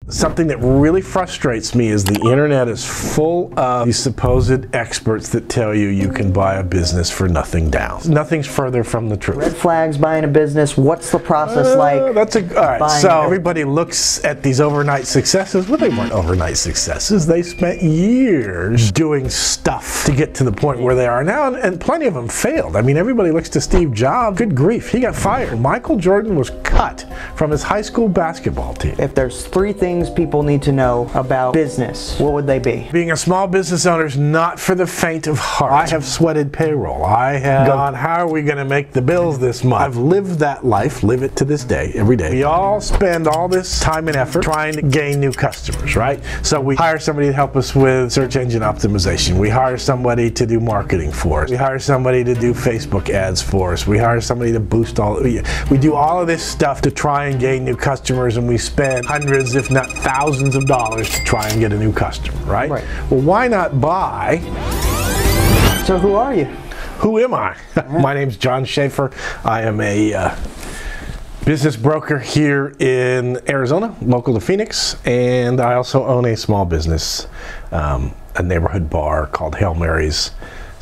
Something that really frustrates me is the internet is full of these supposed experts that tell you you can buy a business for nothing down. Nothing's further from the truth. Red flags buying a business, what's the process like? All right, so everybody looks at these overnight successes. Well, they weren't overnight successes. They spent years doing stuff to get to the point where they are now, and plenty of them failed. I mean, everybody looks to Steve Jobs. Good grief, he got fired. Michael Jordan was cut from his high school basketball team. If there's 3 things people need to know about business, what would they be? Being a small business owner is not for the faint of heart. I have sweated payroll. I have gone, how are we going to make the bills this month? I've lived that life, live it to this day, every day. We all spend all this time and effort trying to gain new customers, right? So we hire somebody to help us with search engine optimization. We hire somebody to do marketing for us. We hire somebody to do Facebook ads for us. We hire somebody to boost all. We do all of this stuff to try and gain new customers, and we spend hundreds, if not thousands of dollars to try and get a new customer, right? Well, why not buy? So who are you? Who am I? My name's John Schafer. I am a business broker here in Arizona, local to Phoenix, and I also own a small business, a neighborhood bar called Hail Mary's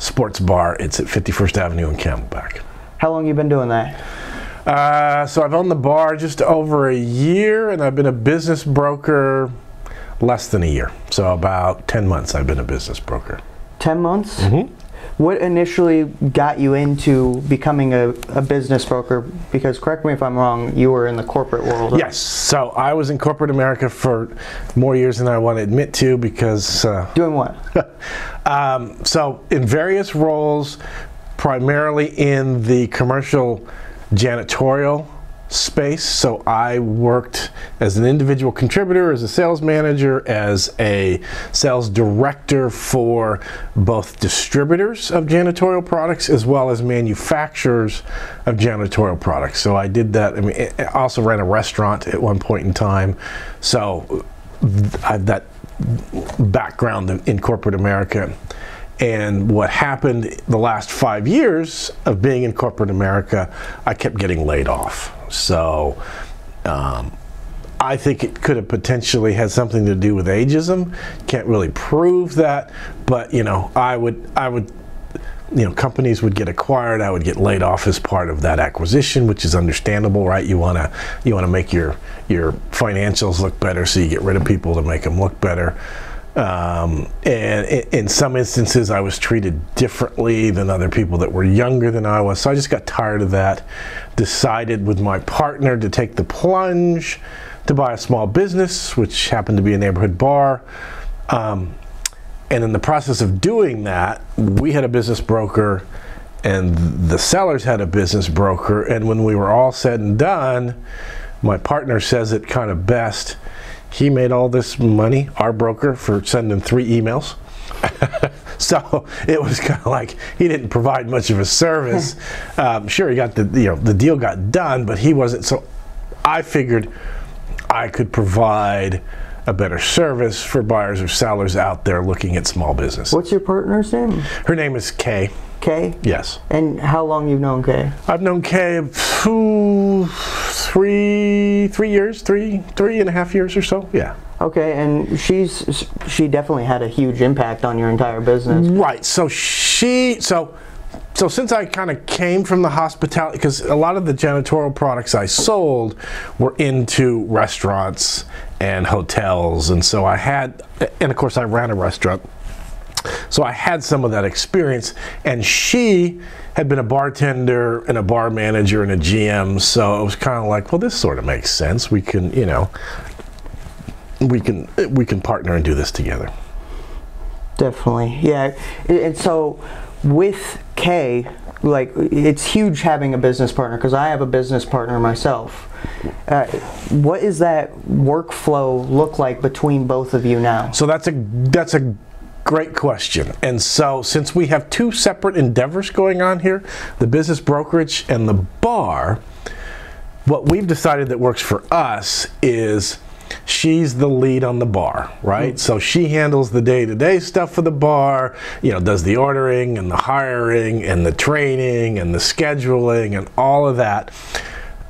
Sports Bar. It's at 51st Avenue in Camelback. How long you been doing that? So I've owned the bar just over a year, and I've been a business broker less than a year. So about 10 months I've been a business broker. 10 months? Mm-hmm. What initially got you into becoming a business broker? Because correct me if I'm wrong, you were in the corporate world. Yes, so I was in corporate America for more years than I want to admit to because... Doing what? So in various roles, primarily in the commercial janitorial space. So I worked as an individual contributor, as a sales manager, as a sales director for both distributors of janitorial products as well as manufacturers of janitorial products. So I did that. I mean, I also ran a restaurant at one point in time. So I have that background in corporate America. And what happened the last 5 years of being in corporate America, I kept getting laid off. So I think it could have potentially had something to do with ageism. Can't really prove that, but you know, I would, you know, companies would get acquired. I would get laid off as part of that acquisition, which is understandable, right? You wanna make your financials look better, so you get rid of people to make them look better. And in some instances I was treated differently than other people that were younger than I was, so I just got tired of that. Decided with my partner to take the plunge to buy a small business, which happened to be a neighborhood bar. And in the process of doing that, we had a business broker and the sellers had a business broker, and when we were all said and done, my partner says it kind of best. He made all this money, our broker, for sending 3 emails. So it was kind of like he didn't provide much of a service. Sure, he got the deal got done, but he wasn't. So I figured I could provide a better service for buyers or sellers out there looking at small business. What's your partner's name? Her name is Kay. Kay? Yes. And how long you've known Kay? I've known Kay 3.5 years or so. Yeah. Okay, and she definitely had a huge impact on your entire business. Right. So so since I kind of came from the hospitality, because a lot of the janitorial products I sold were into restaurants and hotels, and so I had, and of course I ran a restaurant, so I had some of that experience, and she had been a bartender and a bar manager and a GM, so it was kind of like, well, this sort of makes sense. We can, you know, we can partner and do this together. Definitely, yeah. And so with Kay, like, it's huge having a business partner, because I have a business partner myself. What is that workflow look like between both of you now? So that's a great question. And so since we have 2 separate endeavors going on here, the business brokerage and the bar, what we've decided that works for us is she's the lead on the bar, right? Mm-hmm. So she handles the day-to-day stuff for the bar, you know, does the ordering and the hiring and the training and the scheduling and all of that.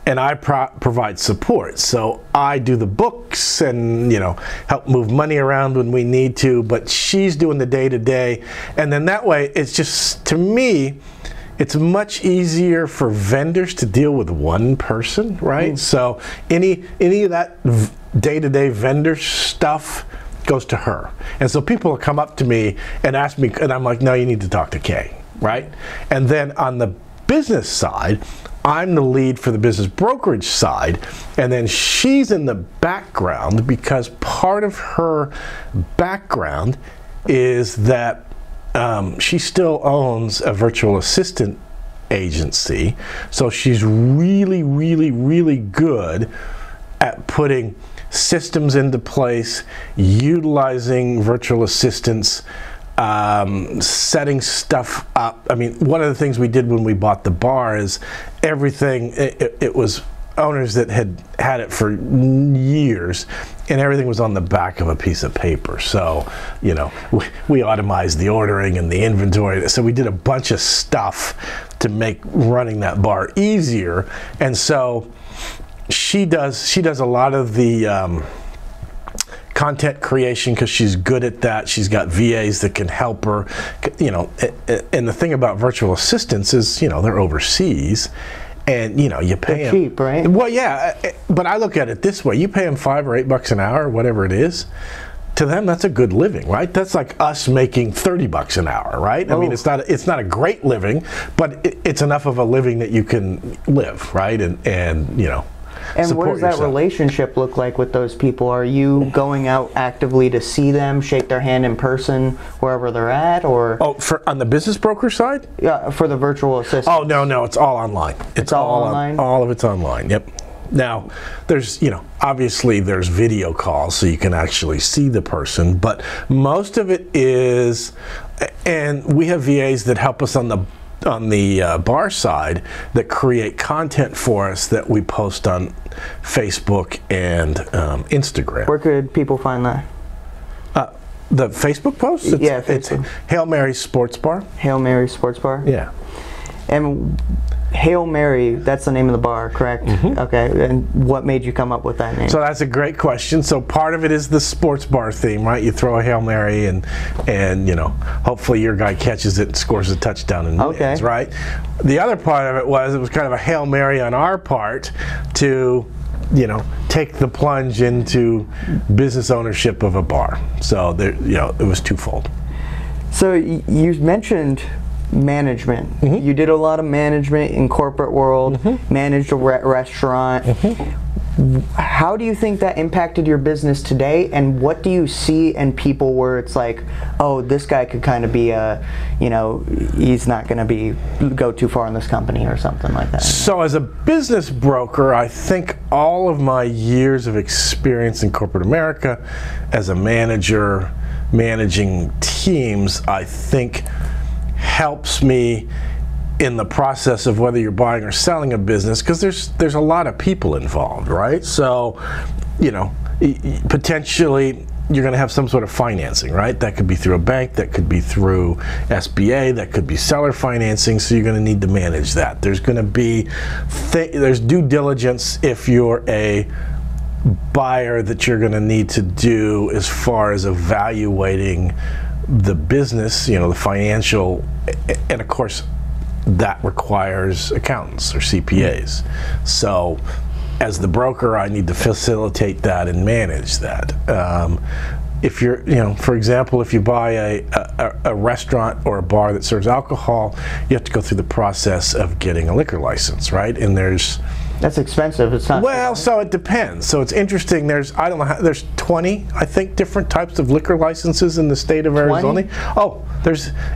and I provide support. So I do the books and, you know, help move money around when we need to, but she's doing the day-to-day. And then that way, it's just, to me, it's much easier for vendors to deal with one person, right? So any of that day-to-day vendor stuff goes to her. And so people will come up to me and ask me, and I'm like, no, you need to talk to Kay, right? And then on the business side, I'm the lead for the business brokerage side, and then she's in the background because part of her background is that she still owns a virtual assistant agency. So she's really, really, really good at putting systems into place, utilizing virtual assistants, setting stuff up. I mean, one of the things we did when we bought the bar is everything, it was owners that had it for years, and everything was on the back of a piece of paper. So, you know, we automized the ordering and the inventory. So we did a bunch of stuff to make running that bar easier. And so she does a lot of the content creation because she's good at that. She's got VAs that can help her, you know, and the thing about virtual assistants is, you know, they're overseas, and, you know, you pay them cheap, right? Well, yeah, but I look at it this way: you pay them $5 or $8 an hour, whatever it is. To them, that's a good living, right? That's like us making $30 an hour, right? I mean, it's not a great living, but it's enough of a living that you can live, right? And you know. And what does that relationship look like with those people? Are you going out actively to see them, shake their hand in person wherever they're at, or? Oh, on the business broker side? Yeah, for the virtual assistant. Oh, no, it's all online. It's all online? All of it's online, yep. Now, there's, you know, obviously there's video calls so you can actually see the person, but most of it is, and we have VAs that help us on the bar side that create content for us that we post on Facebook and Instagram. Where could people find that? The Facebook post? It's Hail Mary Sports Bar. Hail Mary Sports Bar? Yeah. And Hail Mary, that's the name of the bar, correct? Mm-hmm. Okay, and what made you come up with that name? So that's a great question. So part of it is the sports bar theme, right? You throw a Hail Mary and you know, hopefully your guy catches it and scores a touchdown and wins, right? The other part of it was kind of a Hail Mary on our part to, you know, take the plunge into business ownership of a bar. So there, you know, it was twofold. So you mentioned management. Mm-hmm. You did a lot of management in corporate world, managed a restaurant. How do you think that impacted your business today, and what do you see in people where it's like, oh, this guy could kind of be a, you know, he's not going to go too far in this company or something like that? So as a business broker, I think all of my years of experience in corporate America as a manager, managing teams, I think helps me in the process of whether you're buying or selling a business, because there's a lot of people involved, right? So, you know, potentially you're going to have some sort of financing, right? That could be through a bank, that could be through SBA, that could be seller financing, so you're going to need to manage that. There's going to be there's due diligence if you're a buyer that you're going to need to do as far as evaluating the business, you know, the financial, and of course that requires accountants or CPAs. So as the broker, I need to facilitate that and manage that. If you're, you know, for example, if you buy a restaurant or a bar that serves alcohol, you have to go through the process of getting a liquor license, right? And that's expensive. It's not. Well, so it depends. So it's interesting. There's 20, I think, different types of liquor licenses in the state of Arizona. 20? Oh,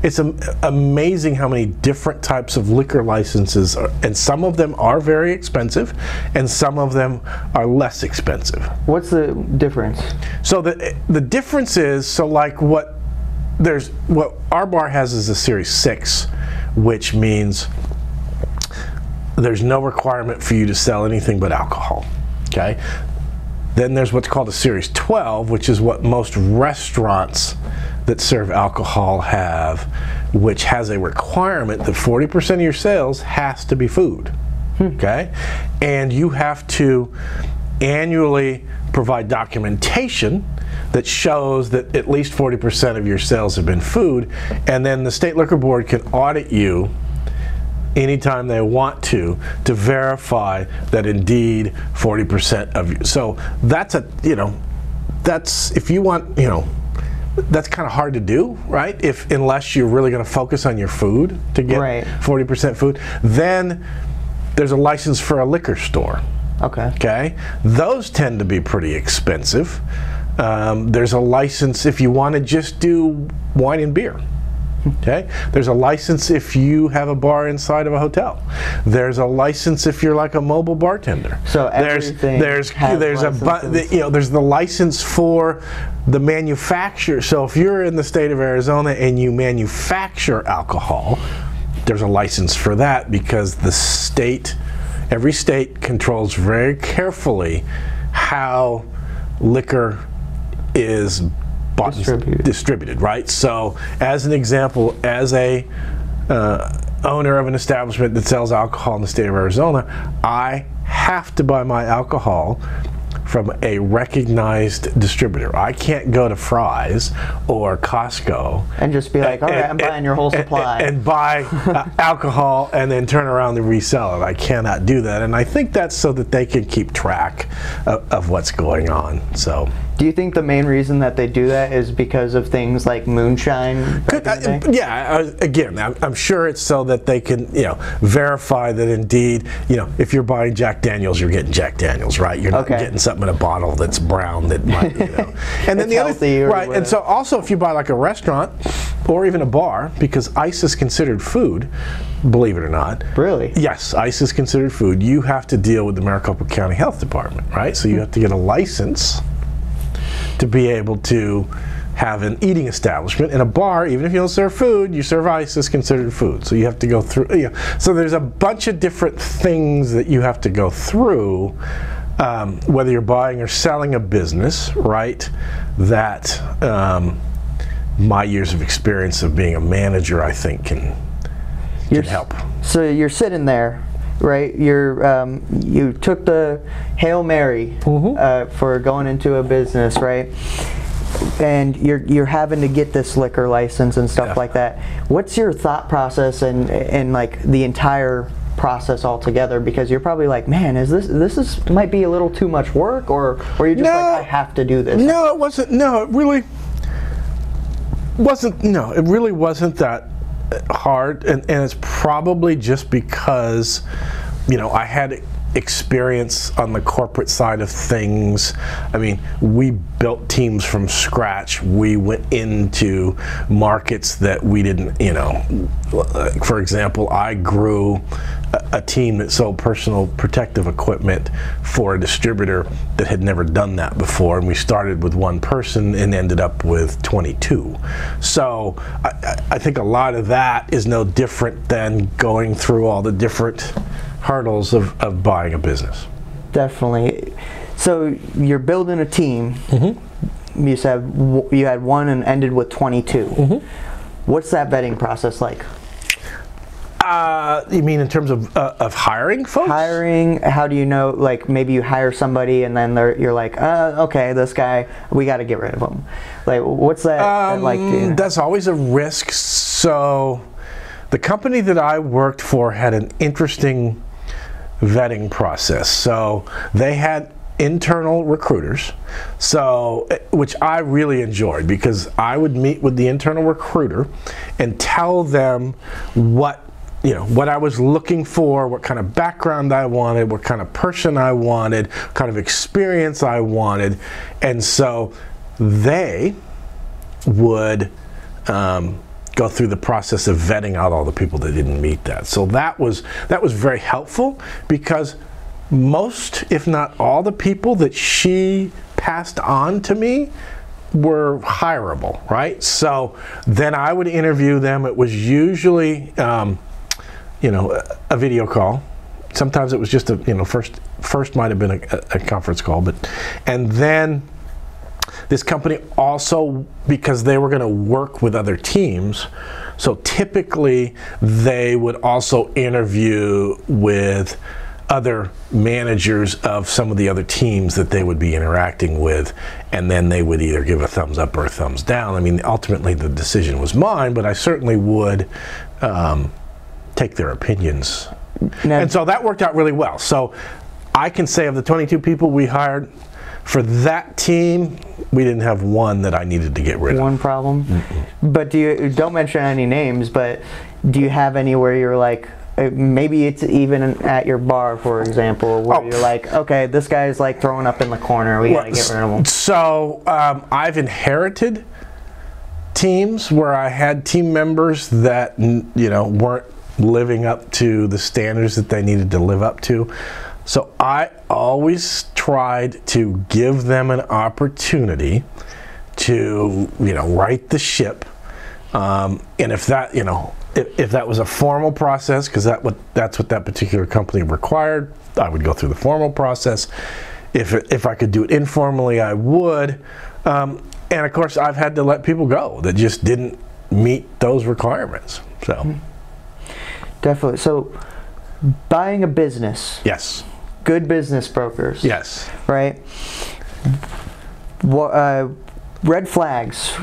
it's amazing how many different types of liquor licenses are, and some of them are very expensive, and some of them are less expensive. What's the difference? So the difference is, so like what our bar has is a Series 6, which means there's no requirement for you to sell anything but alcohol, okay? Then there's what's called a Series 12, which is what most restaurants that serve alcohol have, which has a requirement that 40% of your sales has to be food. okay? And you have to annually provide documentation that shows that at least 40% of your sales have been food, and then the state liquor board can audit you anytime they want to verify that indeed 40% of you. So that's a, you know, that's, if you want, you know, that's kind of hard to do, right? Unless you're really going to focus on your food to get 40% food. Then there's a license for a liquor store. Okay. Those tend to be pretty expensive. There's a license if you want to just do wine and beer. Okay. There's a license if you have a bar inside of a hotel. There's a license if you're like a mobile bartender. So everything there's the license for the manufacturer. So if you're in the state of Arizona and you manufacture alcohol, there's a license for that, because the state, every state controls very carefully how liquor is bought and distributed, right? So as an example, as a owner of an establishment that sells alcohol in the state of Arizona, I have to buy my alcohol from a recognized distributor. I can't go to Fry's or Costco and just be like, all right, I'm buying your whole supply. And buy alcohol and then turn around and resell it. I cannot do that. And I think that's so that they can keep track of what's going on. So. Do you think the main reason that they do that is because of things like moonshine? Yeah, again, I'm sure it's so that they can, you know, verify that indeed, you know, if you're buying Jack Daniels, you're getting Jack Daniels, right? You're not getting something in a bottle that's brown that might, you know. And then the other thing, right? And so also, if you buy like a restaurant or even a bar, because ice is considered food, believe it or not. Really? Yes, ice is considered food. You have to deal with the Maricopa County Health Department, right? So you have to get a license to be able to have an eating establishment. In a bar, even if you don't serve food, you serve ice, is considered food. So you have to go through, you know, so there's a bunch of different things that you have to go through, whether you're buying or selling a business, right? That my years of experience of being a manager, I think, can help. So you're sitting there, right? You took the Hail Mary for going into a business, right? And you're having to get this liquor license and stuff like that. What's your thought process and like the entire process altogether? Because you're probably like, man, this might be a little too much work, or you're just like, I have to do this. No, it wasn't. No, it really wasn't. No, it really wasn't that hard, and it's probably just because, you know, I had experience on the corporate side of things. I mean, we built teams from scratch. We went into markets that we didn't, you know, for example, I grew a team that sold personal protective equipment for a distributor that had never done that before, and we started with one person and ended up with 22. So I think a lot of that is no different than going through all the different hurdles of buying a business. Definitely. So you're building a team. You said you had one and ended with 22. What's that vetting process like? You mean in terms of hiring folks? Hiring, how do you know, like maybe you hire somebody and then you're like, okay, this guy, we got to get rid of him. Like, what's that like? That's always a risk. So the company that I worked for had an interesting vetting process. So they had internal recruiters, so which I really enjoyed, because I would meet with the internal recruiter and tell them what I was looking for, what kind of background I wanted, what kind of person I wanted, what kind of experience I wanted, and so they would go through the process of vetting out all the people that didn't meet that. So that was very helpful, because most, if not all, the people that she passed on to me were hireable, right? So then I would interview them. It was usually a video call. Sometimes it was just first might have been a conference call, and then this company also, because they were going to work with other teams, so typically they would also interview with other managers of some of the other teams that they would be interacting with, and then they would either give a thumbs up or a thumbs down. I mean, ultimately the decision was mine, but I certainly would take their opinions. And so that worked out really well. So I can say of the 22 people we hired for that team, we didn't have one that I needed to get rid of. One problem? But don't mention any names, but do you have any where you're like, maybe it's even at your bar, for example, where you're like, okay, this guy's like throwing up in the corner, we gotta get rid of him. So I've inherited teams where I had team members that weren't living up to the standards that they needed to live up to. So I always tried to give them an opportunity to right the ship, and if that if that was a formal process, because that's what that particular company required, I would go through the formal process. If I could do it informally, I would. And of course, I've had to let people go that just didn't meet those requirements. So definitely. So buying a business. Yes. Good business brokers. Yes. Right. What? Red flags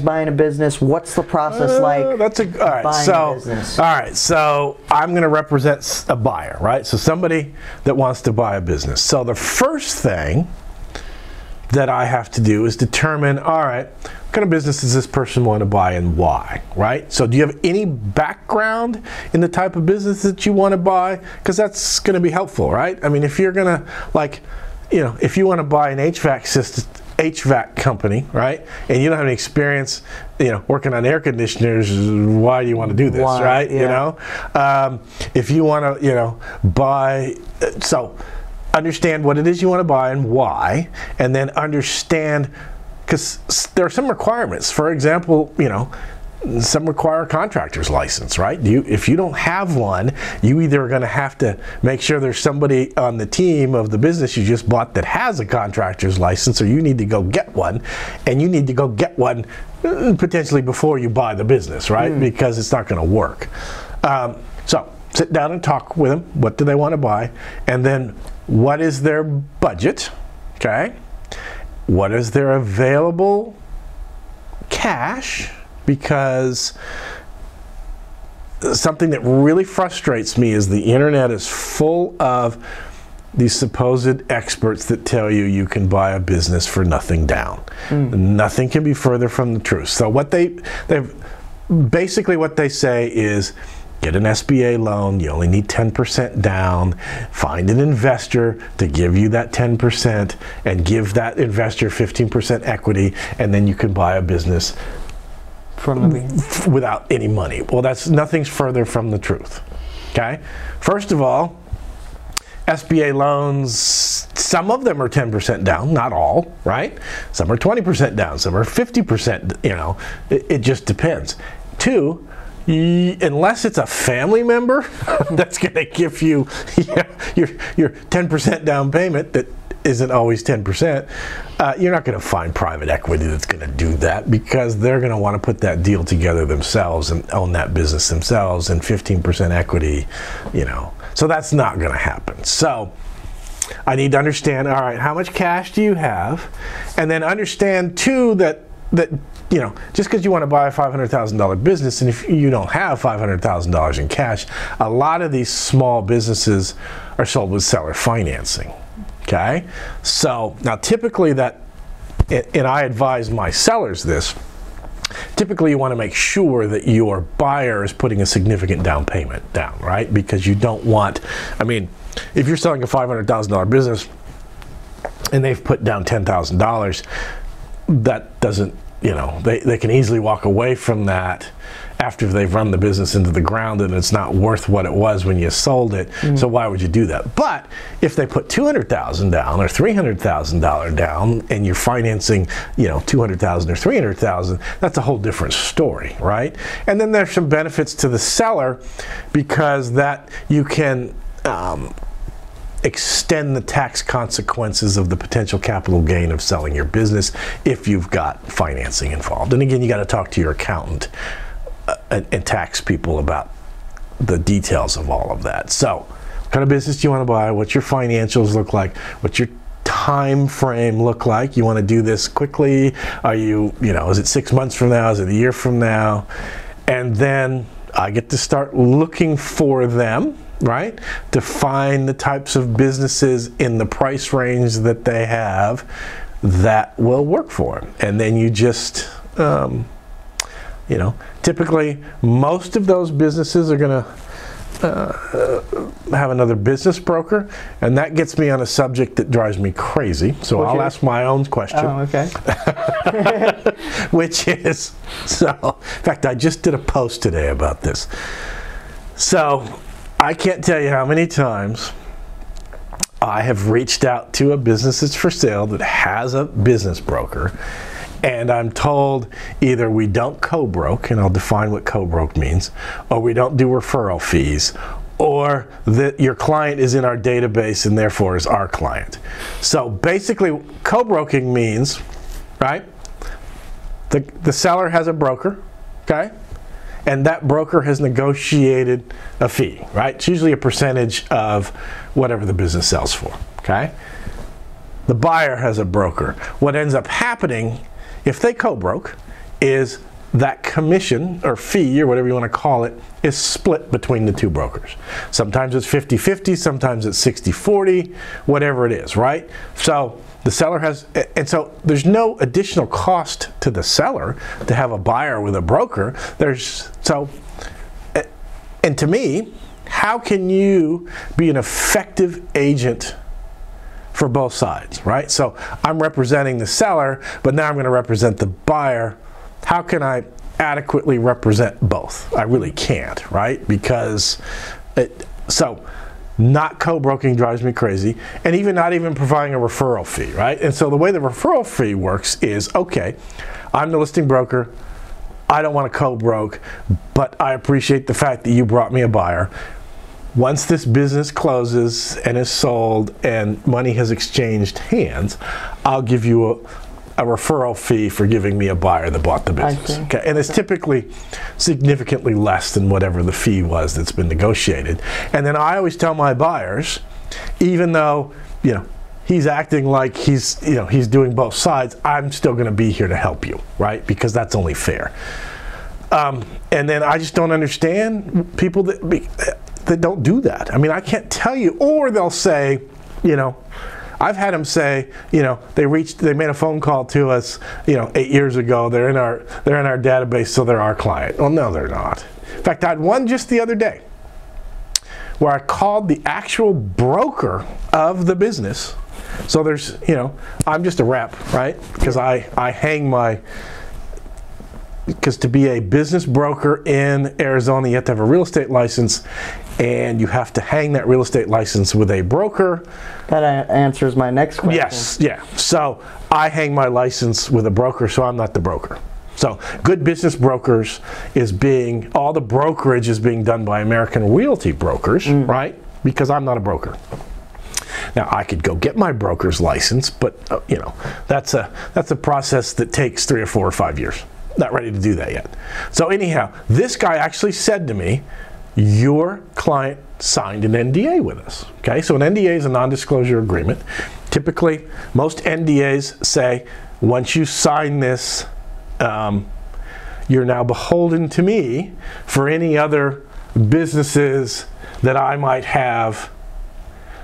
buying a business. What's the process like? All right, buying a business? All right, so I'm going to represent a buyer, right? So somebody that wants to buy a business. So the first thing that I have to do is determine, all right, what kind of business does this person want to buy and why, right? So do you have any background in the type of business that you want to buy? Because that's going to be helpful, right? I mean, if you're going to, if you want to buy an HVAC company, right, and you don't have any experience, working on air conditioners, why do you want to do this, right? Yeah. If you want to, buy, so understand what it is you want to buy and why, and then understand, because there are some requirements. For example, some require a contractor's license, right? If you don't have one, you either are going to have to make sure there's somebody on the team of the business you just bought that has a contractor's license, or you need to go get one, and you need to go get one potentially before you buy the business, right? Because it's not going to work. So sit down and talk with them. What do they want to buy? And then what is their budget? Okay. What is their available cash? Because something that really frustrates me is the internet is full of these supposed experts that tell you can buy a business for nothing down. Nothing can be further from the truth. So what they've basically what they say is, get an SBA loan, you only need 10% down, find an investor to give you that 10% and give that investor 15% equity, and then you can buy a business without any money. Well, nothing's further from the truth. Okay? First of all, SBA loans, some of them are 10% down, not all, right? Some are 20% down, some are 50%, it just depends. Two, unless it's a family member that's going to give you your 10% down payment that isn't always 10%, you're not going to find private equity that's going to do that, because they're going to want to put that deal together themselves and own that business themselves, and 15% equity, so that's not going to happen. So I need to understand, all right, how much cash do you have? And then understand too that just because you want to buy a $500,000 business, and if you don't have $500,000 in cash, a lot of these small businesses are sold with seller financing. Okay, so now typically and I advise my sellers this, typically you want to make sure that your buyer is putting a significant down payment down, right? Because you don't want, if you're selling a $500,000 business and they've put down $10,000, that doesn't, they can easily walk away from that after they've run the business into the ground, and it's not worth what it was when you sold it. So why would you do that? But if they put $200,000 down or $300,000 down, and you're financing, $200,000 or $300,000, that's a whole different story, right? And then there's some benefits to the seller, because that you can extend the tax consequences of the potential capital gain of selling your business if you've got financing involved. And again, you got to talk to your accountant and tax people about the details of all of that. So What kind of business do you want to buy? What's your financials look like? What's your time frame look like? You want to do this quickly? Are you, is it 6 months from now? Is it a year from now? And then I get to start looking for them, right? To find the types of businesses in the price range that they have that will work for them. And then you just, typically most of those businesses are going to have another business broker, and that gets me on a subject that drives me crazy. So I'll ask my own question. Oh, okay. Which is, in fact, I just did a post today about this. So I can't tell you how many times I have reached out to a business that's for sale that has a business broker, and I'm told either we don't co-broke, and I'll define what co-broke means, or we don't do referral fees, or that your client is in our database and therefore is our client. So basically, co-broking means, right, the seller has a broker, okay, and that broker has negotiated a fee, right? It's usually a percentage of whatever the business sells for, okay? The buyer has a broker. What ends up happening if they co-broke is that commission or fee or whatever you want to call it is split between the two brokers. Sometimes it's 50-50, sometimes it's 60-40, whatever it is, right? So the seller has, and so there's no additional cost to the seller to have a buyer with a broker. And to me, how can you be an effective agent for both sides, right? So I'm representing the seller, but now I'm going to represent the buyer. How can I adequately represent both? I really can't, right? Because not co-broking drives me crazy, and even not even providing a referral fee, right? And so the way the referral fee works is, okay, I'm the listing broker, I don't want to co-broke, but I appreciate the fact that you brought me a buyer. Once this business closes and is sold and money has exchanged hands, I'll give you a referral fee for giving me a buyer that bought the business. Okay, and it's typically significantly less than whatever the fee was that's been negotiated. And then I always tell my buyers, even though he's acting like he's doing both sides, I'm still going to be here to help you, right? Because that's only fair. And then I just don't understand people that don't do that. I mean, I can't tell you. Or they'll say, I've had them say, they made a phone call to us, 8 years ago. They're in our database, so they're our client. Well, no, they're not. In fact, I had one just the other day where I called the actual broker of the business. So there's, I'm just a rep, right? Because I hang my. Because to be a business broker in Arizona, you have to have a real estate license, and you have to hang that real estate license with a broker. That answers my next question. Yes, yeah. So I hang my license with a broker, so I'm not the broker. So good business brokers all the brokerage is being done by American Realty brokers, right? Because I'm not a broker. Now I could go get my broker's license, but that's a process that takes 3 or 4 or 5 years. Not ready to do that yet. So anyhow, this guy actually said to me, your client signed an NDA with us. Okay, so an NDA is a non-disclosure agreement. Typically, most NDAs say, once you sign this, you're now beholden to me for any other businesses that I might have.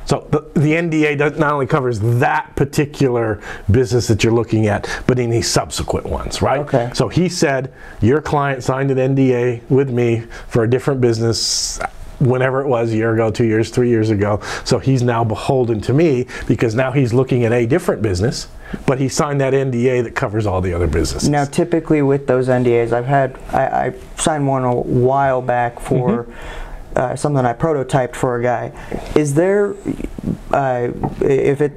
So the NDA not only covers that particular business that you're looking at, but any subsequent ones, right? Okay. So he said, your client signed an NDA with me for a different business whenever it was, a year ago, 2 years, 3 years ago. So he's now beholden to me because now he's looking at a different business, but he signed that NDA that covers all the other businesses. Now, typically with those NDAs, I signed one a while back for something I prototyped for a guy. Is there,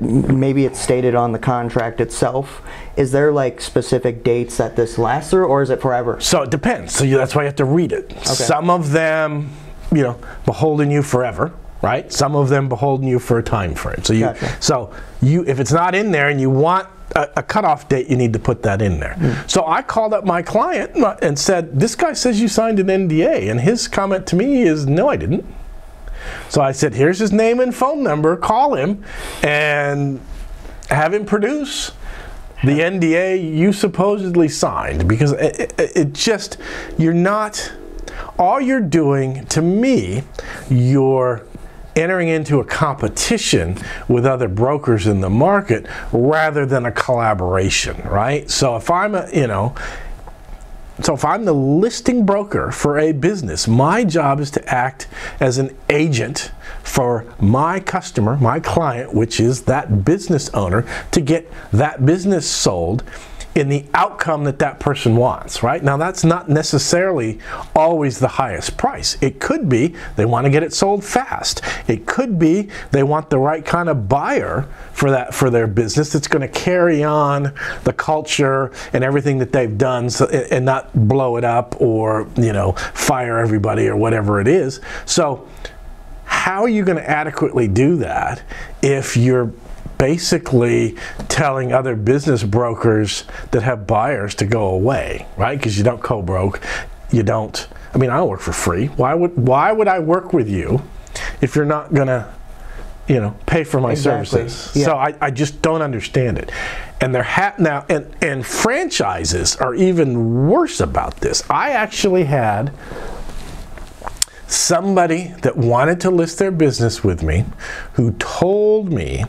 maybe it's stated on the contract itself, is there like specific dates that this lasts through, or is it forever? So it depends. So that's why you have to read it. Okay. Some of them, beholden you forever, right? Some of them beholden you for a time frame. So if it's not in there and you want a cutoff date, you need to put that in there. So I called up my client and said, this guy says you signed an NDA, and his comment to me is, no, I didn't. So I said, here's his name and phone number, call him and have him produce the NDA you supposedly signed, because it just, you're not, all you're doing, to me, you're entering into a competition with other brokers in the market rather than a collaboration, right? So if I'm if I'm the listing broker for a business, my job is to act as an agent for my customer, my client, which is that business owner, to get that business sold in the outcome that that person wants, right? Now, that's not necessarily always the highest price. It could be they want to get it sold fast. It could be they want the right kind of buyer for that, for their business, that's going to carry on the culture and everything that they've done, so, and not blow it up or, you know, fire everybody or whatever it is. So how are you going to adequately do that if you're basically telling other business brokers that have buyers to go away, right? Because you don't co-broke, you don't, I mean, I don't work for free. Why would I work with you if you're not gonna, you know, pay for my services? Yeah. So I just don't understand it. And they're now, and franchises are even worse about this. I actually had somebody that wanted to list their business with me who told me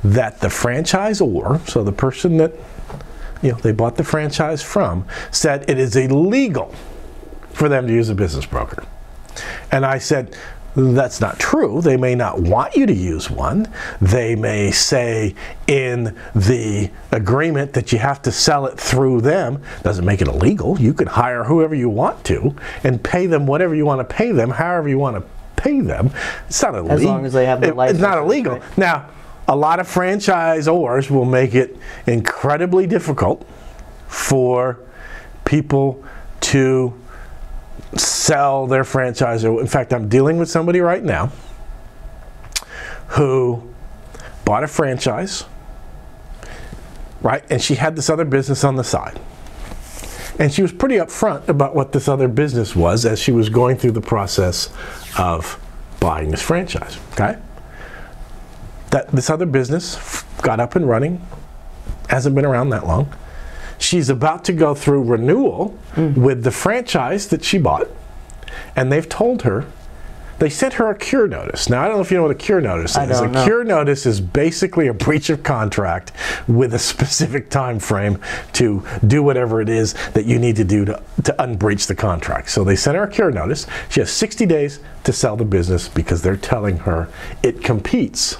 that the franchisor, so the person that, you know, they bought the franchise from, said it is illegal for them to use a business broker. And I said, that's not true. They may not want you to use one. They may say in the agreement that you have to sell it through them. Doesn't make it illegal. You can hire whoever you want to and pay them whatever you want to pay them, however you want to pay them. It's not illegal. As long as they have the license. It's not illegal. Right? Now, a lot of franchisors will make it incredibly difficult for people to sell their franchise. In fact, I'm dealing with somebody right now who bought a franchise, right? And she had this other business on the side. And she was pretty upfront about what this other business was as she was going through the process of buying this franchise, okay? That this other business got up and running, hasn't been around that long. She's about to go through renewal with the franchise that she bought, and they've told her, they sent her a cure notice. Now, I don't know if you know what a cure notice is. A cure notice is basically a breach of contract with a specific time frame to do whatever it is that you need to do to unbreach the contract. So they sent her a cure notice. She has 60 days to sell the business because they're telling her it competes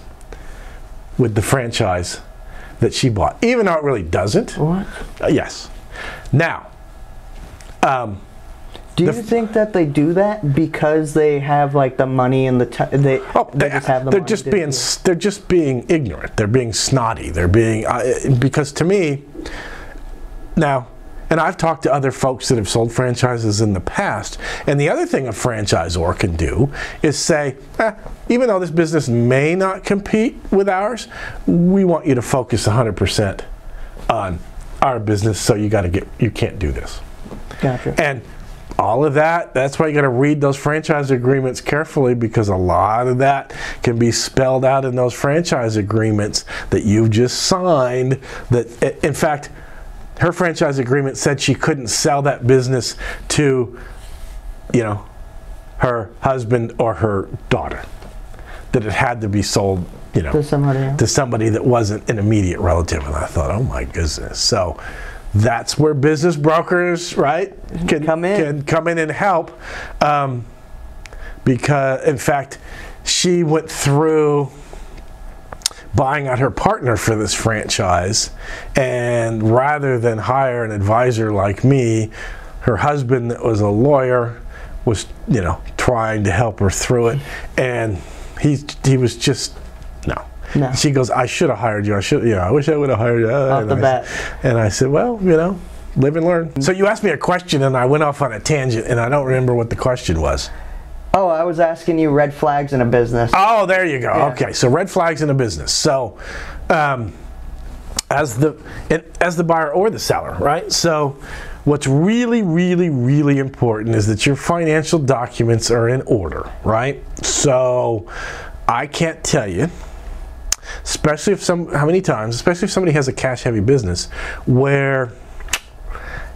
with the franchise that she bought, even though it really doesn't. What? Yes. Now, do you think that they do that because they have like the money and the they just have the money? They're just being ignorant. They're being snotty. They're being because to me now. And I've talked to other folks that have sold franchises in the past, and the other thing a franchisor can do is say, even though this business may not compete with ours, we want you to focus 100% on our business, so you can't do this. Gotcha. And all of that, that's why you got to read those franchise agreements carefully, because a lot of that can be spelled out in those franchise agreements that you've just signed. That, in fact, her franchise agreement said she couldn't sell that business to, you know, her husband or her daughter. That it had to be sold, you know, to somebody that wasn't an immediate relative. And I thought, oh my goodness. So that's where business brokers, right, can come in and help. Because, in fact, she went through buying out her partner for this franchise, and rather than hire an advisor like me, her husband that was a lawyer was, you know, trying to help her through it, and he was just no. She goes, I should have hired you. I wish I would have hired you. Off the bat. And I said, well, you know, live and learn. So you asked me a question and I went off on a tangent, and I don't remember what the question was. Oh, I was asking you red flags in a business. Oh, there you go. Yeah. Okay, so red flags in a business. So, as the buyer or the seller, right? So, what's really, really, really important is that your financial documents are in order, right? So I can't tell you, especially if especially if somebody has a cash-heavy business where,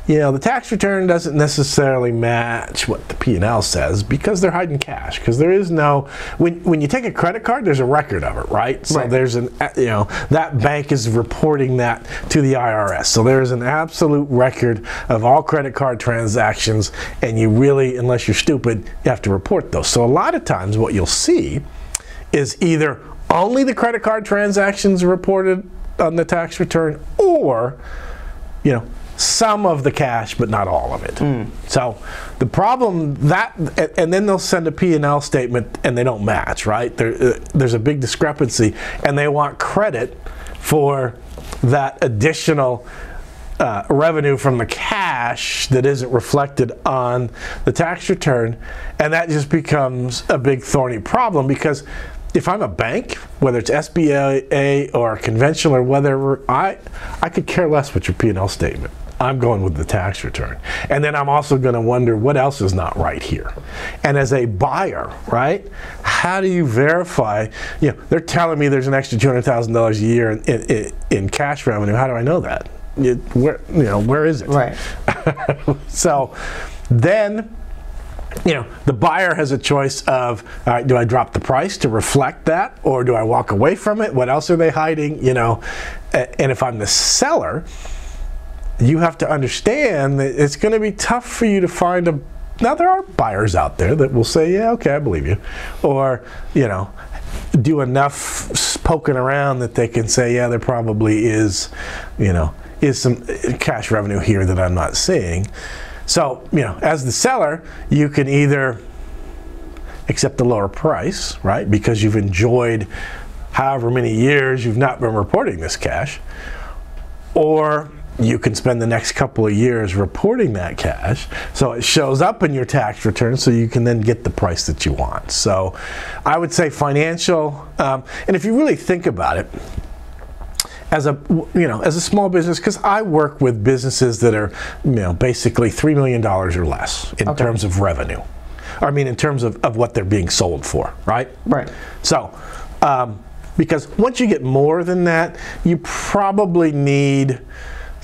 you know, the tax return doesn't necessarily match what the P&L says because they're hiding cash. Because there is no, when you take a credit card, there's a record of it, right? So there's an, you know, that bank is reporting that to the IRS. So there's an absolute record of all credit card transactions, and you really, unless you're stupid, you have to report those. So a lot of times what you'll see is either only the credit card transactions reported on the tax return, or, you know, some of the cash, but not all of it. So the problem that, and then they'll send a P&L statement and they don't match, right? There's a big discrepancy, and they want credit for that additional revenue from the cash that isn't reflected on the tax return, and that just becomes a big thorny problem. Because if I'm a bank, whether it's SBA or conventional or whatever, I could care less with your P&L statement. I'm going with the tax return. And then I'm also going to wonder what else is not right here. And as a buyer, right, how do you verify, you know, they're telling me there's an extra $200,000 a year in cash revenue. How do I know that? Where is it? Right. So then, you know, the buyer has a choice of, all right, do I drop the price to reflect that, or do I walk away from it? What else are they hiding? You know, and if I'm the seller, you have to understand that it's going to be tough for you to find a. Now there are buyers out there that will say, yeah, okay, I believe you, or, you know, do enough poking around that they can say, yeah, there probably is, you know, is some cash revenue here that I'm not seeing. So, you know, as the seller, you can either accept the lower price, right, because you've enjoyed however many years you've not been reporting this cash, or you can spend the next couple of years reporting that cash so it shows up in your tax return, so you can then get the price that you want. So I would say financial, and if you really think about it, as a small business, because I work with businesses that are, you know, basically $3 million or less in terms of revenue. I mean, in terms of what they're being sold for, right? Right. So, because once you get more than that, you probably need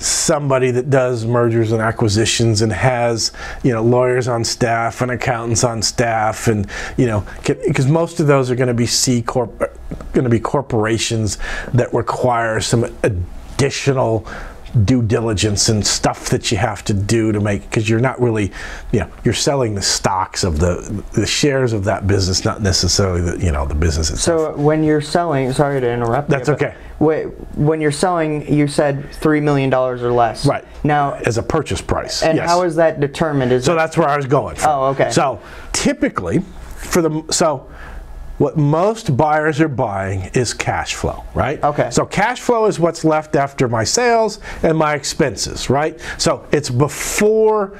somebody that does mergers and acquisitions and has, you know, lawyers on staff and accountants on staff, and, you know, because most of those are going to be corporations that require some additional due diligence and stuff that you have to do to make, because you're not really, you know, you're selling the stocks of the shares of that business, not necessarily the, you know, the business itself. So when you're selling, sorry to interrupt. That's okay. When you're selling, you said $3 million or less. Right. Now, as a purchase price. And how is that determined? So that's where I was going from. Oh, okay. So typically, what most buyers are buying is cash flow, right? Okay. So cash flow is what's left after my sales and my expenses, right? So it's before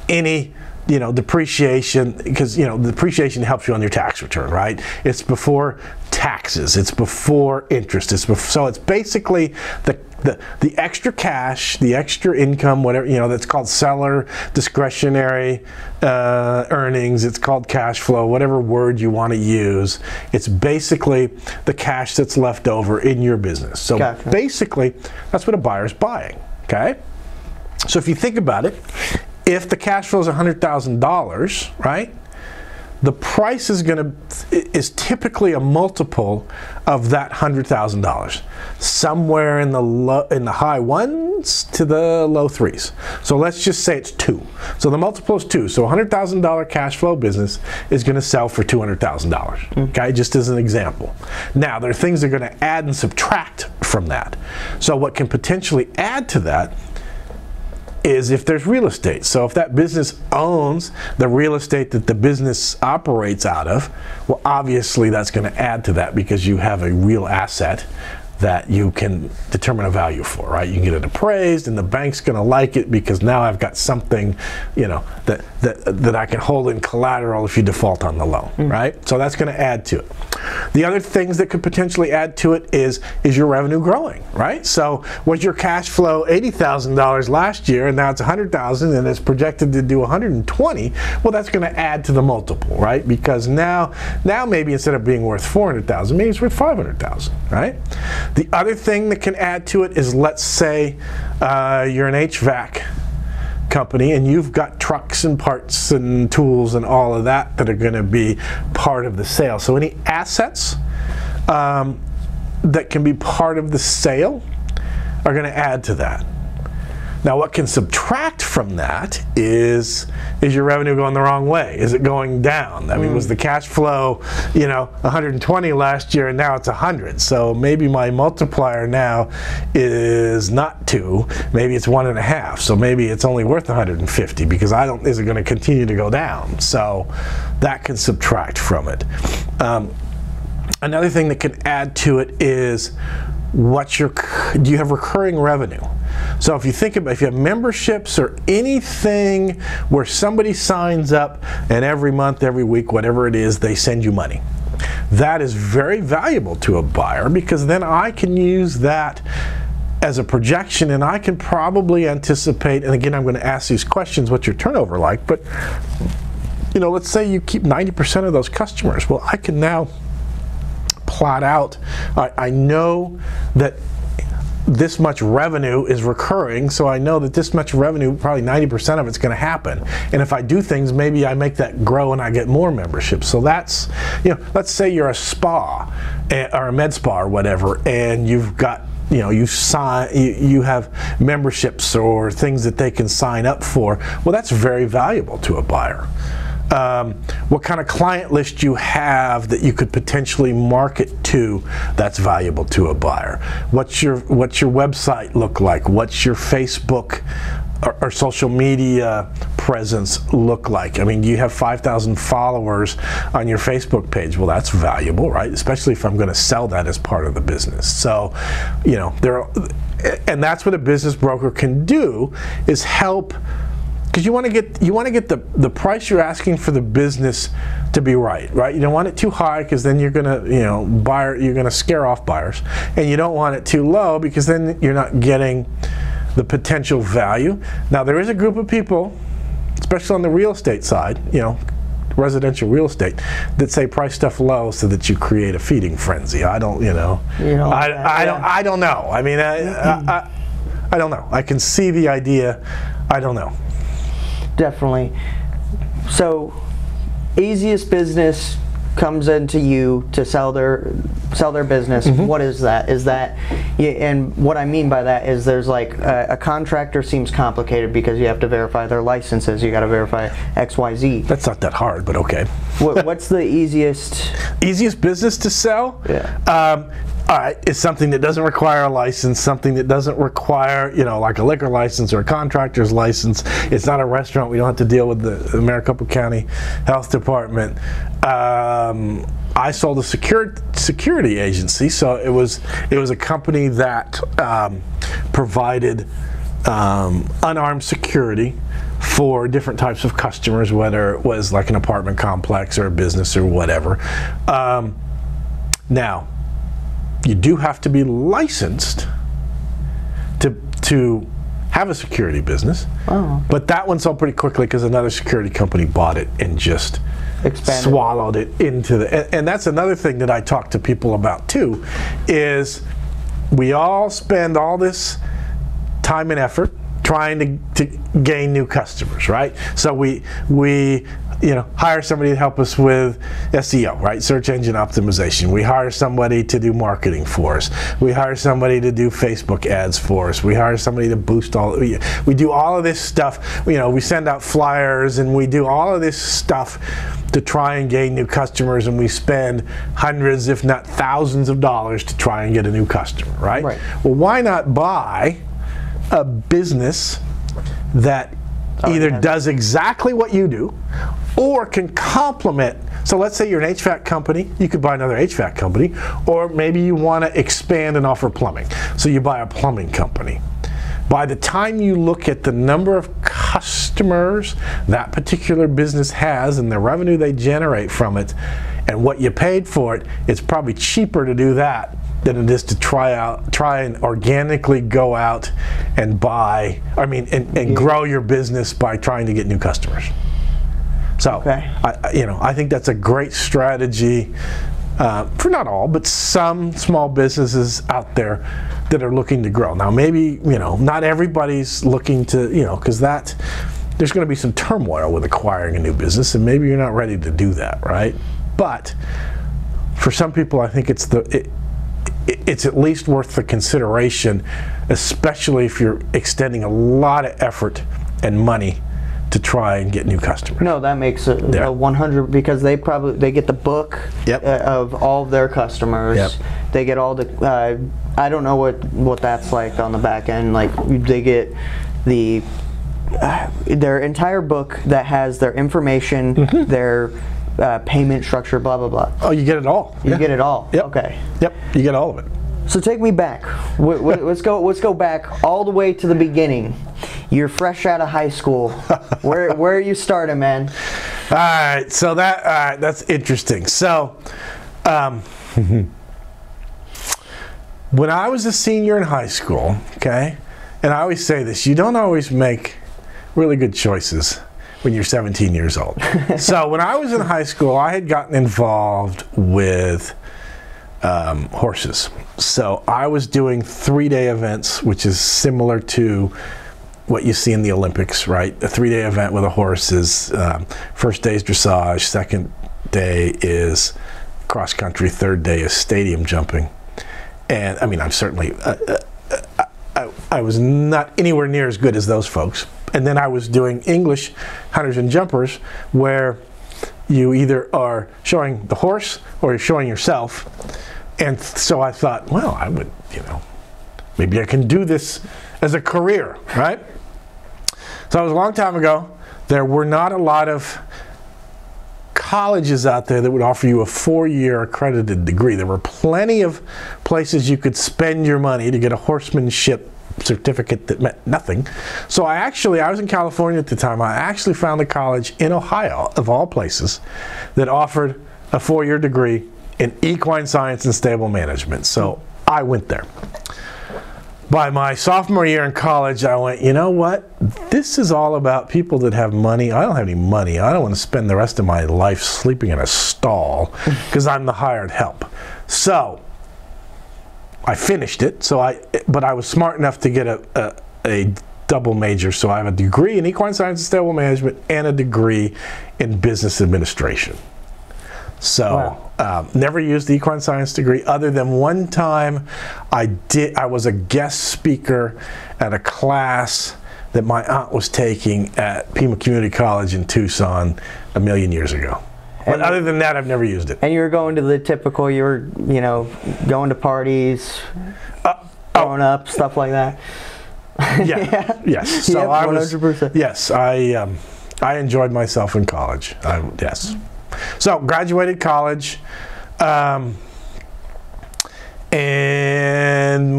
any, you know, depreciation, because, you know, depreciation helps you on your tax return, right? It's before taxes, it's before interest, so it's basically the extra cash, the extra income, whatever, you know, that's called seller discretionary earnings, it's called cash flow, whatever word you want to use. It's basically the cash that's left over in your business. So basically, that's what a buyer's buying, okay? So if you think about it, if the cash flow is $100,000, right? The price is typically a multiple of that $100,000, somewhere in the high ones to the low threes. So let's just say it's 2. So the multiple is 2. So a $100,000 cash flow business is going to sell for $200,000. Okay, just as an example. Now there are things that are going to add and subtract from that. So what can potentially add to that is if there's real estate. So if that business owns the real estate that the business operates out of, well, obviously that's going to add to that because you have a real asset that you can determine a value for, right? You can get it appraised, and the bank's going to like it because now I've got something, you know, that I can hold in collateral if you default on the loan, right? So that's going to add to it. The other things that could potentially add to it is your revenue growing, right? So was your cash flow $80,000 last year, and now it's $100,000, and it's projected to do $120? Well, that's going to add to the multiple, right? Because now maybe instead of being worth $400,000, maybe it's worth $500,000, right? The other thing that can add to it is, let's say you're an HVAC company and you've got trucks and parts and tools and all of that are going to be part of the sale. So any assets that can be part of the sale are going to add to that. Now, what can subtract from that is your revenue going the wrong way? Is it going down? I mean, was the cash flow, you know, 120 last year and now it's 100? So maybe my multiplier now is not 2, maybe it's 1.5. So maybe it's only worth 150 because is it going to continue to go down? So that can subtract from it. Another thing that can add to it is do you have recurring revenue? So if you think about, if you have memberships or anything where somebody signs up and every month, every week, whatever it is, they send you money, that is very valuable to a buyer because then I can use that as a projection and I can probably anticipate, and again, I'm going to ask these questions, what's your turnover like? But, you know, let's say you keep 90% of those customers. Well, I can now plot out, I know that this much revenue is recurring, so I know that this much revenue, probably 90% of it's going to happen. And if I do things, maybe I make that grow and I get more memberships. So that's, you know, let's say you're a spa or a med spa or whatever, and you've got, you know, you have memberships or things that they can sign up for. Well, that's very valuable to a buyer. What kind of client list you have that you could potentially market to, that's valuable to a buyer. What's your website look like? What's your Facebook or social media presence look like? I mean, do you have 5,000 followers on your Facebook page? Well, that's valuable, right? Especially if I'm going to sell that as part of the business. So, you know, and that's what a business broker can do, is help. Because you want to get the price you're asking for the business to be right? You don't want it too high because then you're gonna, you know, you're gonna scare off buyers, and you don't want it too low because then you're not getting the potential value. Now, there is a group of people, especially on the real estate side, you know, residential real estate, that say price stuff low so that you create a feeding frenzy. I don't know. I don't know. I mean, I don't know. I can see the idea. I don't know. Definitely. So, easiest business comes into you to sell their business. What is that? Is that, and what I mean by that is there's like a contractor seems complicated because you have to verify their licenses. You got to verify XYZ. That's not that hard, but okay. What's the easiest business to sell? Yeah. All right, it's something that doesn't require a license, something that doesn't require, you know, like a liquor license or a contractor's license. It's not a restaurant. We don't have to deal with the Maricopa County Health Department. I sold a security agency, so it was a company that provided unarmed security for different types of customers, whether it was like an apartment complex or a business or whatever. Now, you do have to be licensed to have a security business. Oh. But that one sold pretty quickly because another security company bought it and just swallowed it into the. And that's another thing that I talk to people about too, is we all spend all this time and effort trying to gain new customers, right? So we hire somebody to help us with SEO, right? Search engine optimization. We hire somebody to do marketing for us. We hire somebody to do Facebook ads for us. We hire somebody to boost we do all of this stuff. You know, we send out flyers and we do all of this stuff to try and gain new customers, and we spend hundreds, if not thousands of dollars to try and get a new customer, right? Well, why not buy a business that either does exactly what you do or can complement. So let's say you're an HVAC company, you could buy another HVAC company, or maybe you want to expand and offer plumbing. So you buy a plumbing company. By the time you look at the number of customers that particular business has and the revenue they generate from it and what you paid for it, it's probably cheaper to do that than it is to try and organically go out and buy, and grow your business by trying to get new customers. So, I think that's a great strategy for not all, but some small businesses out there that are looking to grow. Now, maybe, not everybody's looking to, because there's going to be some turmoil with acquiring a new business, and maybe you're not ready to do that, right? But for some people, I think it's at least worth the consideration, especially if you're extending a lot of effort and money to try and get new customers. No, that makes a 100, because they get the book of all of their customers. Yep. They get all the I don't know what that's like on the back end. Like they get their entire book that has their information, their payment structure, blah blah blah. Oh, you get it all. You get it all. Yep. Okay. Yep. You get all of it. So take me back. Let's go back all the way to the beginning. You're fresh out of high school. Where are you starting, man? All right. So that's interesting. So, when I was a senior in high school, okay, and I always say this, you don't always make really good choices when you're 17 years old. So when I was in high school, I had gotten involved with horses. So I was doing 3-day events, which is similar to what you see in the Olympics, right? A 3-day event with a horse is first day is dressage, second day is cross country, third day is stadium jumping. And I'm certainly, I was not anywhere near as good as those folks. And then I was doing English hunters and jumpers, where you either are showing the horse or you're showing yourself. And so I thought, well, I would, maybe I can do this as a career, right? So it was a long time ago. There were not a lot of colleges out there that would offer you a 4-year accredited degree. There were plenty of places you could spend your money to get a horsemanship certificate that meant nothing. So I was in California at the time. I actually found a college in Ohio, of all places, that offered a 4-year degree in equine science and stable management. So I went there. By my sophomore year in college, I went, you know what? This is all about people that have money. I don't have any money. I don't want to spend the rest of my life sleeping in a stall because I'm the hired help. So I finished it. But I was smart enough to get a double major. So I have a degree in equine science and stable management and a degree in business administration. So wow. Never used the equine science degree, other than one time I was a guest speaker at a class that my aunt was taking at Pima Community College in Tucson a million years ago. But other than that, I've never used it. And you were going to the typical, going to parties, growing up, stuff like that. Yeah. Yes. So yeah, 100%. Yes, I enjoyed myself in college. Yes. So graduated college, and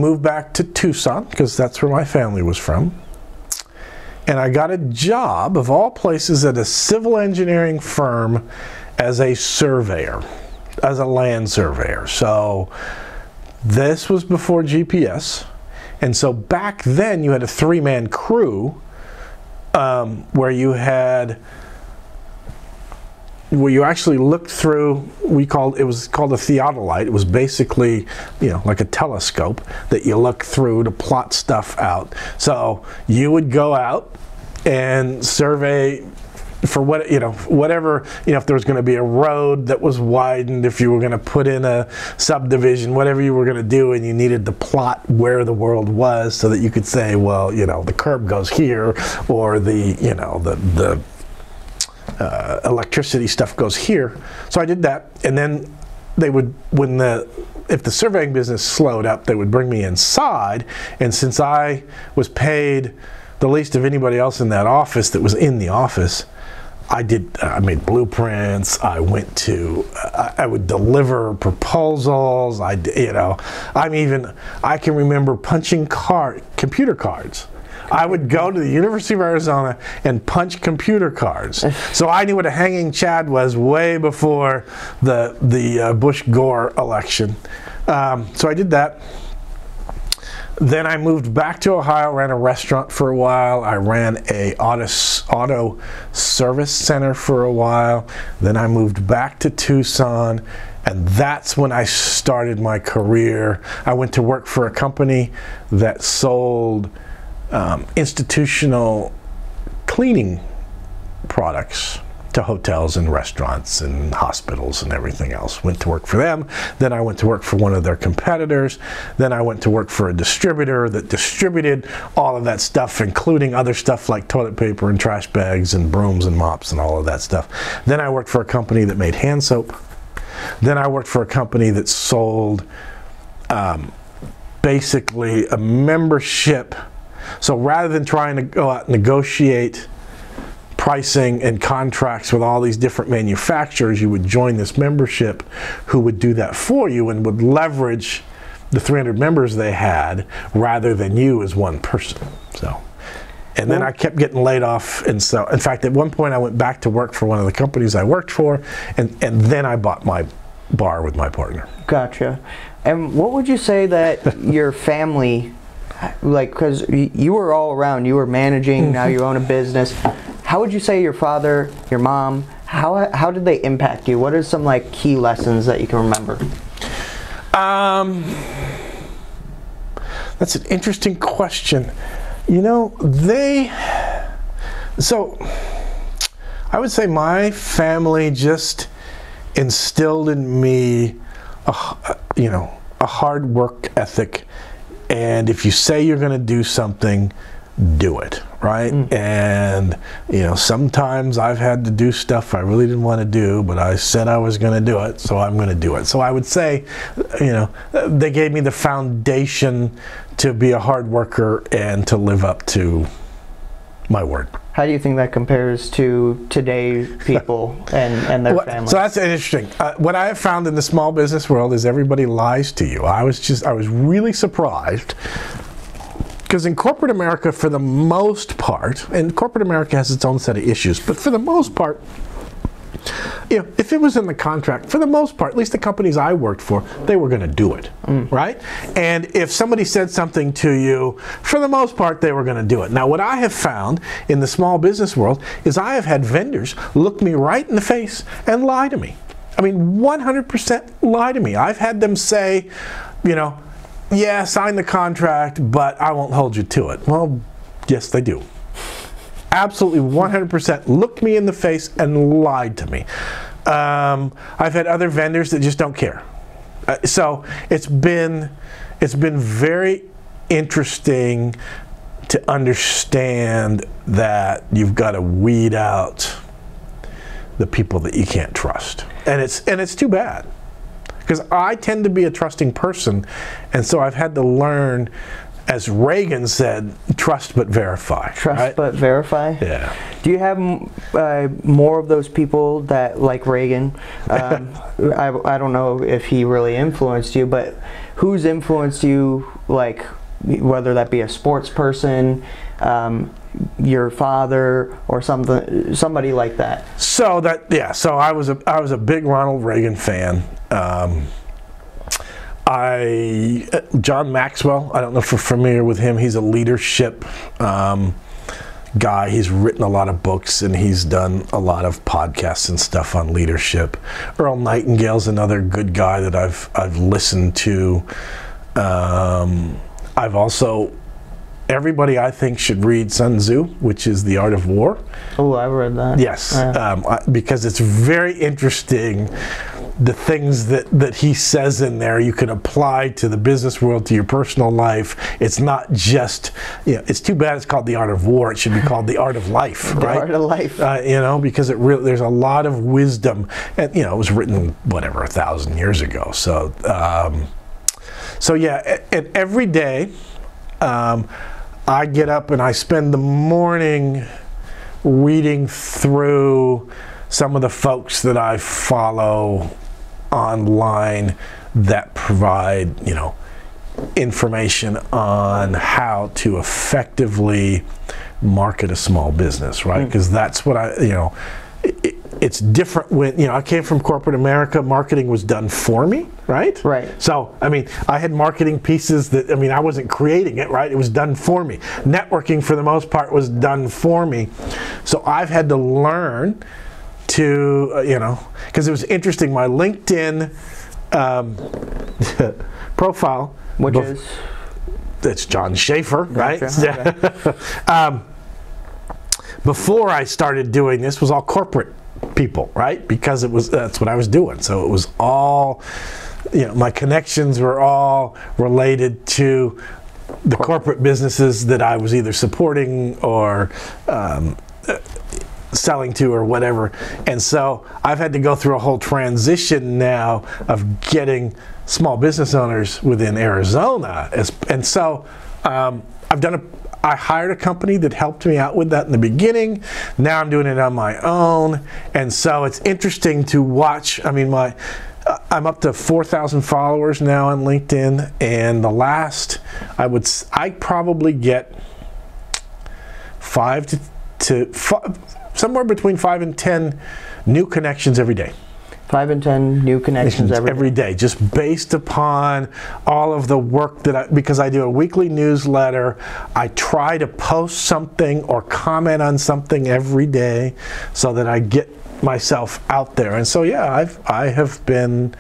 moved back to Tucson because that's where my family was from. And I got a job, of all places, at a civil engineering firm as a surveyor, as a land surveyor. So this was before GPS. And so back then you had a 3-man crew where you actually looked through, it was called a theodolite. It was basically, like a telescope that you look through to plot stuff out. So you would go out and survey for whatever, if there was going to be a road that was widened, if you were going to put in a subdivision, whatever you were going to do, and you needed to plot where the world was so that you could say, well, the curb goes here, or the electricity stuff goes here. So I did that, and then they would, if the surveying business slowed up, they would bring me inside, and since I was paid the least of anybody else in that office that was in the office, I made blueprints. I would deliver proposals. I can remember punching computer cards. I would go to the University of Arizona and punch computer cards. So I knew what a hanging chad was way before the Bush-Gore election. So I did that. Then I moved back to Ohio, ran a restaurant for a while. I ran a auto service center for a while. Then I moved back to Tucson, and that's when I started my career. I went to work for a company that sold institutional cleaning products to hotels and restaurants and hospitals and everything else. Went to work for them. Then I went to work for one of their competitors. Then I went to work for a distributor that distributed all of that stuff, including other stuff like toilet paper and trash bags and brooms and mops and all of that stuff. Then I worked for a company that made hand soap. Then I worked for a company that sold basically a membership. So rather than trying to go out and negotiate pricing and contracts with all these different manufacturers, you would join this membership who would do that for you and would leverage the 300 members they had rather than you as one person. And then I kept getting laid off, and so in fact at one point I went back to work for one of the companies I worked for, and then I bought my bar with my partner. Gotcha. And what would you say that your family, like, because you were all around, you were managing, now you own a business. How would you say your father, your mom, how did they impact you? What are some like key lessons that you can remember? That's an interesting question. So I would say my family just instilled in me a hard work ethic, and if you say you're going to do something, do it, right? And sometimes I've had to do stuff I really didn't want to do, but I said I was going to do it, so I'm going to do it. So I would say, they gave me the foundation to be a hard worker and to live up to my word. How do you think that compares to today's people and their families? So that's interesting. What I have found in the small business world is everybody lies to you. I was really surprised, because in corporate America, for the most part, and corporate America has its own set of issues, but for the most part, if it was in the contract, for the most part, at least the companies I worked for, they were going to do it, right? And if somebody said something to you, for the most part, they were going to do it. Now, what I have found in the small business world is I have had vendors look me right in the face and lie to me. I mean, 100% lie to me. I've had them say, yeah, sign the contract, but I won't hold you to it. Well, yes, they do. Absolutely 100% looked me in the face and lied to me. I've had other vendors that just don't care. So it's been very interesting to understand that you've got to weed out the people that you can't trust, and it's too bad, because I tend to be a trusting person, and so I've had to learn, as Reagan said, trust but verify. Trust right? but verify? Yeah. Do you have more of those people that, like Reagan, I don't know if he really influenced you, but who's influenced you, like, whether that be a sports person, your father, or somebody like that? So I was a big Ronald Reagan fan. John Maxwell, I don't know if you're familiar with him. He's a leadership guy. He's written a lot of books, and he's done a lot of podcasts and stuff on leadership. Earl Nightingale's another good guy that I've listened to. I've also, everybody I think should read Sun Tzu, which is The Art of War. Oh, I read that. Yes, because it's very interesting. The things that he says in there you can apply to the business world, to your personal life. It's not just, it's too bad it's called The Art of War. It should be called The Art of Life, right? The Art of Life. Because there's a lot of wisdom, and it was written, whatever, 1,000 years ago. So yeah, and every day I get up and I spend the morning reading through some of the folks that I follow online that provide, information on how to effectively market a small business, right? Because that's what it's different when, I came from corporate America, marketing was done for me, right? Right. So, I had marketing pieces that, I wasn't creating it, right? It was done for me. Networking, for the most part, was done for me. So I've had to learn to, because it was interesting, my LinkedIn profile. Which is? It's John Schafer, right? Gotcha. Yeah. Before I started doing this was all corporate people, right? Because that's what I was doing. So it was all, my connections were all related to the corporate businesses that I was either supporting or selling to or whatever. And so I've had to go through a whole transition now of getting small business owners within Arizona. And so I hired a company that helped me out with that in the beginning. Now I'm doing it on my own. And so it's interesting to watch. I'm up to 4,000 followers now on LinkedIn. And the last, I probably get somewhere between 5 and 10 new connections every day. 5 and 10 new connections every day, just based upon all of the work because I do a weekly newsletter. I try to post something or comment on something every day so that I get myself out there. And so, yeah, I have been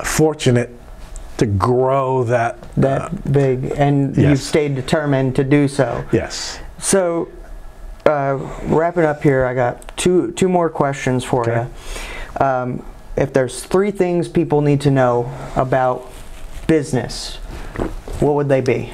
fortunate to grow that big, and yes. You've stayed determined to do so. Yes. So, wrapping up here, I got two more questions for you. If there's 3 things people need to know about business, what would they be?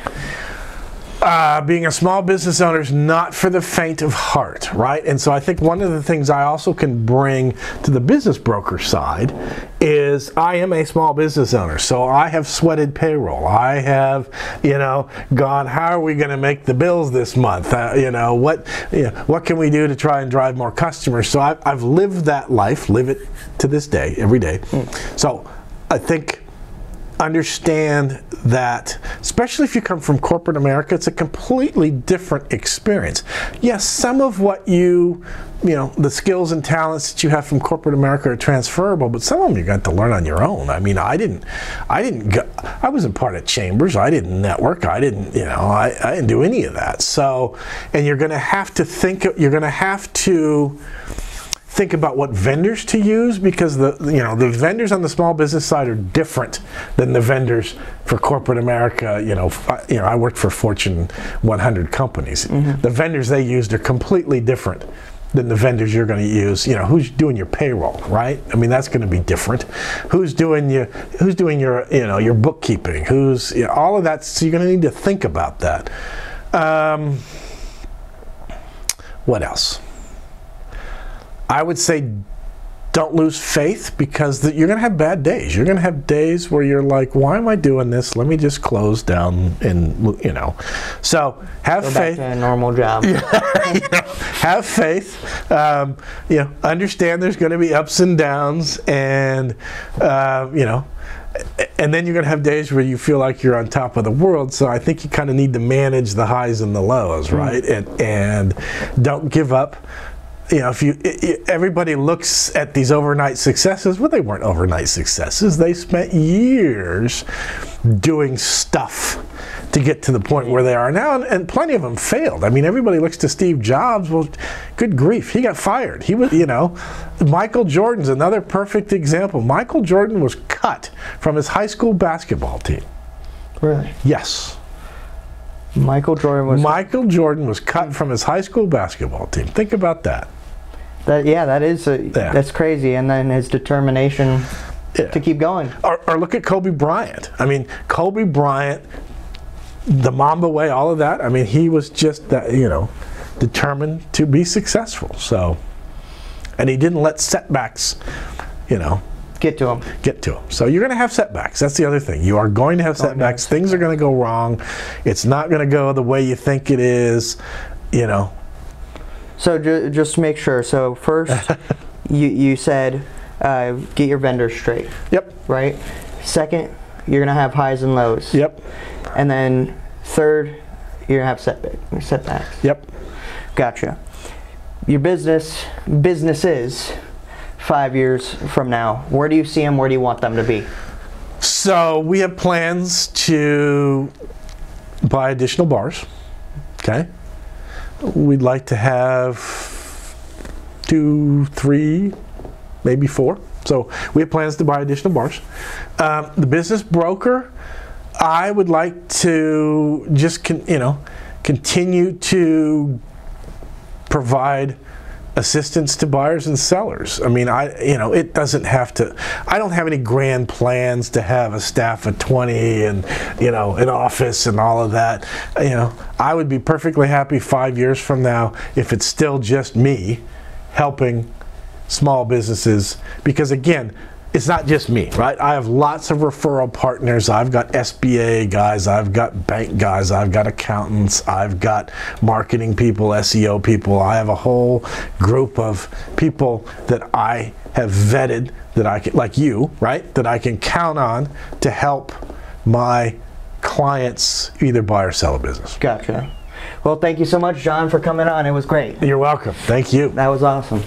Being a small business owner is not for the faint of heart, right? And so I think one of the things I also can bring to the business broker side is I am a small business owner. So I have sweated payroll. I have, gone, how are we going to make the bills this month? What can we do to try and drive more customers? So I've lived that life, live it to this day, every day. So I think understand that, especially if you come from corporate America, it's a completely different experience. Yes, some of what the skills and talents that you have from corporate America are transferable, but some of them you got to learn on your own. I wasn't part of chambers. I didn't network. I didn't do any of that. So, and you're going to have to think about what vendors to use, because the vendors on the small business side are different than the vendors for corporate America. I worked for Fortune 100 companies. Mm-hmm. The vendors they used are completely different than the vendors you're going to use. Who's doing your payroll, right? That's going to be different. Who's doing your your bookkeeping? Who's all of that. So you're going to need to think about that. What else? I would say don't lose faith, because you're going to have bad days. You're going to have days where you're like, why am I doing this? Let me just close down and, So have Go faith. Back to a normal job. Have faith. Understand there's going to be ups and downs, and, and then you're going to have days where you feel like you're on top of the world. So I think you kind of need to manage the highs and the lows, right? And don't give up. Everybody looks at these overnight successes. Well, they weren't overnight successes. They spent years doing stuff to get to the point where they are now, and plenty of them failed. Everybody looks to Steve Jobs. Well, good grief, he got fired. He was, Michael Jordan's another perfect example. Michael Jordan was cut from his high school basketball team. Really? Yes. Michael Jordan was cut from his high school basketball team. Think about that. That's crazy. And then his determination to keep going. Or look at Kobe Bryant. Kobe Bryant, the Mamba way, all of that. He was just that, determined to be successful. So, and he didn't let setbacks, get to them. Get to them. So you're going to have setbacks. That's the other thing. You are going to have setbacks. Things are going to go wrong. It's not going to go the way you think it is, you know. So just to make sure. So first, you said get your vendors straight. Yep. Right? Second, you're going to have highs and lows. Yep. And then third, you're going to have setbacks. Yep. Gotcha. Your businesses 5 years from now, where do you see them? Where do you want them to be? So we have plans to buy additional bars. Okay. We'd like to have 2, 3, maybe 4. So we have plans to buy additional bars. The business broker, I would like to just continue to provide assistance to buyers and sellers. I mean, it doesn't have to. I don't have any grand plans to have a staff of 20 and an office and all of that. I would be perfectly happy 5 years from now if it's still just me helping small businesses, because again, it's not just me, right? I have lots of referral partners. I've got SBA guys, I've got bank guys, I've got accountants, I've got marketing people, SEO people. I have a whole group of people that I have vetted that I can, like you, right? That I can count on to help my clients either buy or sell a business. Gotcha. Well, thank you so much, John, for coming on. It was great. You're welcome. Thank you. That was awesome.